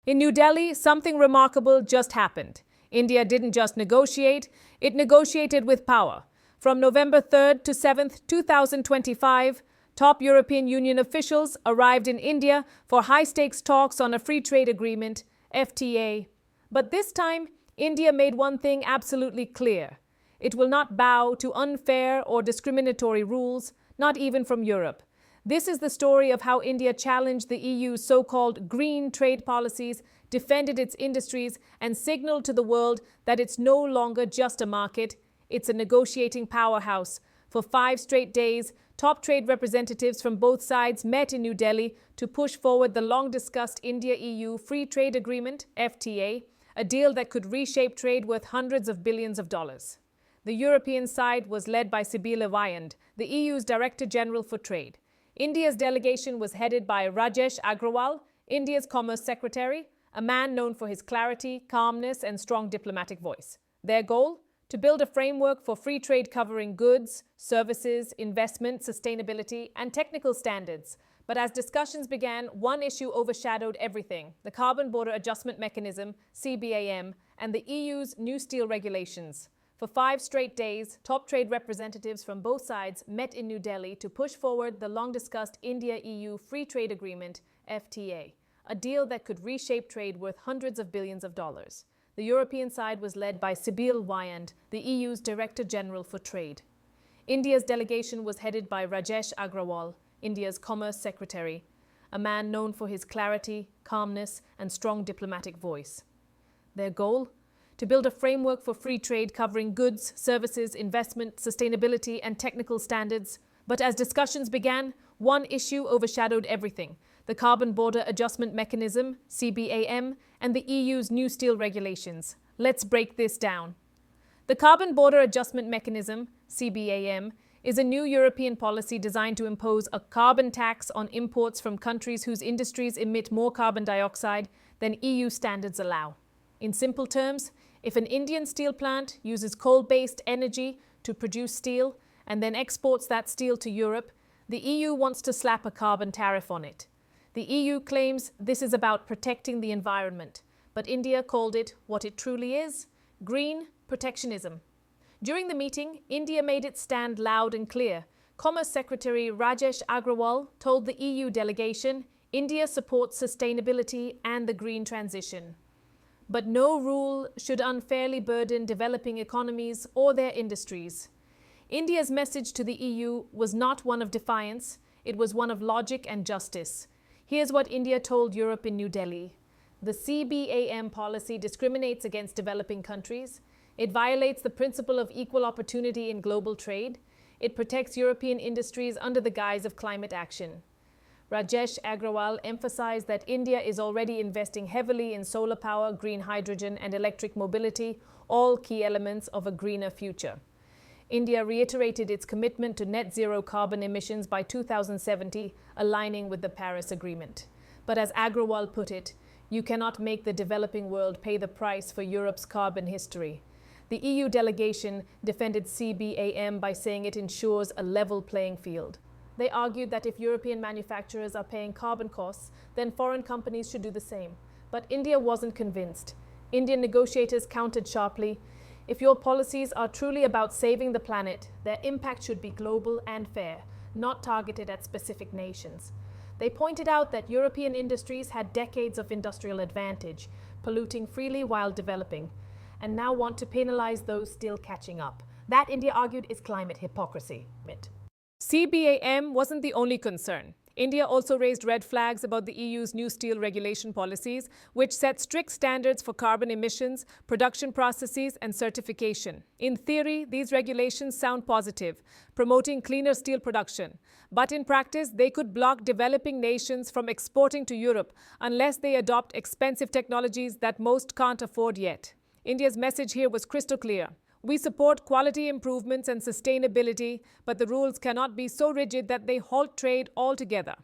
In New Delhi, something remarkable just happened. India didn't just negotiate, it negotiated with power. From November 3rd to 7th, 2025, top European Union officials arrived in India for high-stakes talks on a free trade agreement, FTA. But this time, India made one thing absolutely clear. It will not bow to unfair or discriminatory rules, not even from Europe. This is the story of how India challenged the EU's so-called green trade policies, defended its industries, and signaled to the world that it's no longer just a market, it's a negotiating powerhouse. For 5 straight days, top trade representatives from both sides met in New Delhi to push forward the long-discussed India-EU Free Trade Agreement, FTA, a deal that could reshape trade worth hundreds of billions of dollars. The European side was led by CBAM and Europe, the EU's Director General for Trade. India's delegation was headed by Rajesh Agrawal, India's Commerce Secretary, a man known for his clarity, calmness, and strong diplomatic voice. Their goal? To build a framework for free trade covering goods, services, investment, sustainability, and technical standards. But as discussions began, one issue overshadowed everything: the Carbon Border Adjustment Mechanism, CBAM, and the EU's new steel regulations. For 5 straight days, top trade representatives from both sides met in New Delhi to push forward the long-discussed India-EU Free Trade Agreement, FTA, a deal that could reshape trade worth hundreds of billions of dollars. The European side was led by CBAM and Europe, the EU's Director General for Trade. India's delegation was headed by Rajesh Agrawal, India's Commerce Secretary, a man known for his clarity, calmness, and strong diplomatic voice. Their goal? To build a framework for free trade covering goods, services, investment, sustainability, and technical standards. But as discussions began, one issue overshadowed everything: the Carbon Border Adjustment Mechanism, CBAM, and the EU's new steel regulations. Let's break this down. The Carbon Border Adjustment Mechanism, CBAM, is a new European policy designed to impose a carbon tax on imports from countries whose industries emit more carbon dioxide than EU standards allow. In simple terms, if an Indian steel plant uses coal-based energy to produce steel and then exports that steel to Europe, the EU wants to slap a carbon tariff on it. The EU claims this is about protecting the environment, but India called it what it truly is: green protectionism. During the meeting, India made its stand loud and clear. Commerce Secretary Rajesh Agrawal told the EU delegation India supports sustainability and the green transition. But no rule should unfairly burden developing economies or their industries. India's message to the EU was not one of defiance, it was one of logic and justice. Here's what India told Europe in New Delhi. The CBAM policy discriminates against developing countries. It violates the principle of equal opportunity in global trade. It protects European industries under the guise of climate action. Rajesh Agrawal emphasized that India is already investing heavily in solar power, green hydrogen, and electric mobility, all key elements of a greener future. India reiterated its commitment to net zero carbon emissions by 2070, aligning with the Paris Agreement. But as Agrawal put it, you cannot make the developing world pay the price for Europe's carbon history. The EU delegation defended CBAM by saying it ensures a level playing field. They argued that if European manufacturers are paying carbon costs, then foreign companies should do the same. But India wasn't convinced. Indian negotiators countered sharply. If your policies are truly about saving the planet, their impact should be global and fair, not targeted at specific nations. They pointed out that European industries had decades of industrial advantage, polluting freely while developing, and now want to penalize those still catching up. That, India argued, is climate hypocrisy. CBAM wasn't the only concern. India also raised red flags about the EU's new steel regulation policies, which set strict standards for carbon emissions, production processes, and certification. In theory, these regulations sound positive, promoting cleaner steel production. But in practice, they could block developing nations from exporting to Europe unless they adopt expensive technologies that most can't afford yet. India's message here was crystal clear. We support quality improvements and sustainability, but the rules cannot be so rigid that they halt trade altogether.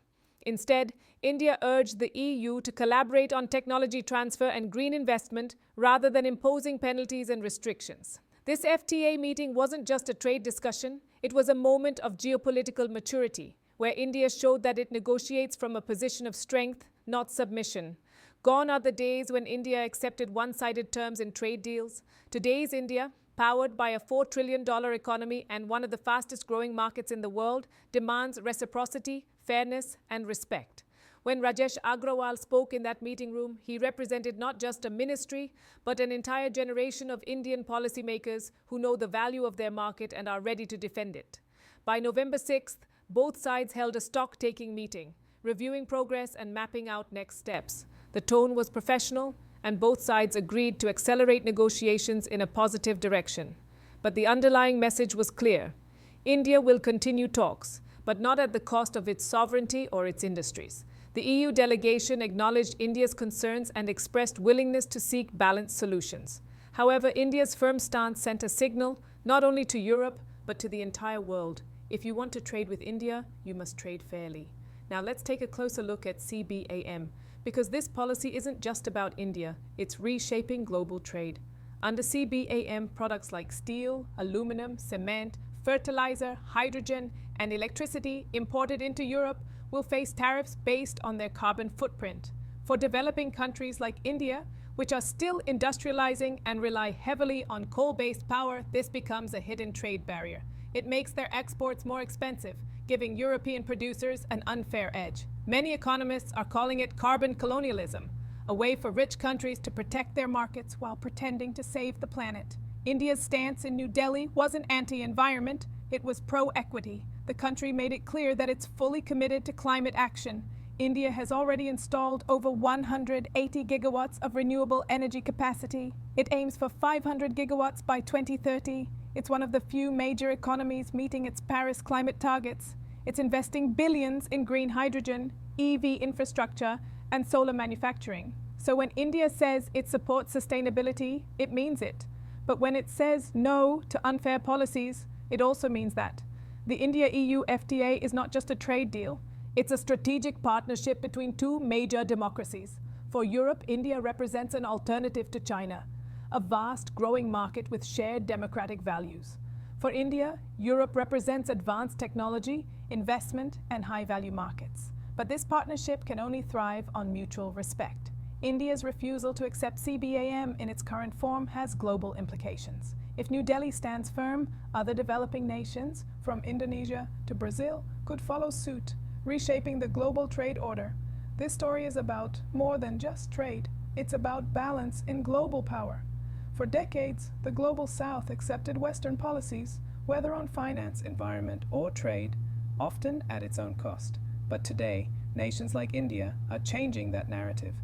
Instead, India urged the EU to collaborate on technology transfer and green investment rather than imposing penalties and restrictions. This FTA meeting wasn't just a trade discussion, it was a moment of geopolitical maturity, where India showed that it negotiates from a position of strength, not submission. Gone are the days when India accepted one-sided terms in trade deals. Today's India, powered by a $4 trillion economy and one of the fastest growing markets in the world, demands reciprocity, fairness, and respect. When Rajesh Agrawal spoke in that meeting room, he represented not just a ministry, but an entire generation of Indian policymakers who know the value of their market and are ready to defend it. By November 6th, both sides held a stock-taking meeting, reviewing progress and mapping out next steps. The tone was professional, and both sides agreed to accelerate negotiations in a positive direction. But the underlying message was clear. India will continue talks, but not at the cost of its sovereignty or its industries. The EU delegation acknowledged India's concerns and expressed willingness to seek balanced solutions. However, India's firm stance sent a signal not only to Europe, but to the entire world. If you want to trade with India, you must trade fairly. Now let's take a closer look at CBAM, because this policy isn't just about India, it's reshaping global trade. Under CBAM, products like steel, aluminum, cement, fertilizer, hydrogen, and electricity imported into Europe will face tariffs based on their carbon footprint. For developing countries like India, which are still industrializing and rely heavily on coal-based power, this becomes a hidden trade barrier. It makes their exports more expensive, giving European producers an unfair edge. Many economists are calling it carbon colonialism, a way for rich countries to protect their markets while pretending to save the planet. India's stance in New Delhi wasn't anti-environment, it was pro-equity. The country made it clear that it's fully committed to climate action. India has already installed over 180 gigawatts of renewable energy capacity. It aims for 500 gigawatts by 2030. It's one of the few major economies meeting its Paris climate targets. It's investing billions in green hydrogen, EV infrastructure, and solar manufacturing. So when India says it supports sustainability, it means it. But when it says no to unfair policies, it also means that. The India-EU FTA is not just a trade deal. It's a strategic partnership between two major democracies. For Europe, India represents an alternative to China, a vast, growing market with shared democratic values. For India, Europe represents advanced technology, investment, and high-value markets. But this partnership can only thrive on mutual respect. India's refusal to accept CBAM in its current form has global implications. If New Delhi stands firm, other developing nations, from Indonesia to Brazil, could follow suit, reshaping the global trade order. This story is about more than just trade. It's about balance in global power. For decades, the Global South accepted Western policies, whether on finance, environment, or trade, often at its own cost. But today, nations like India are changing that narrative.